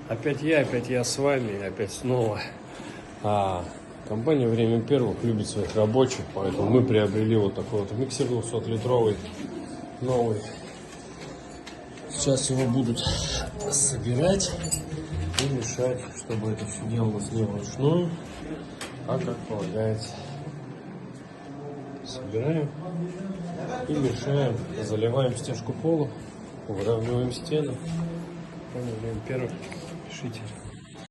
Опять я с вами, опять снова. Компания «Время первых» любит своих рабочих, поэтому мы приобрели вот такой вот миксер 200-литровый, новый. Сейчас его будут собирать и мешать, чтобы это все делалось не вручную, а как полагается. Собираем и мешаем, заливаем стяжку пола, выравниваем стены. «Время первых», пишите.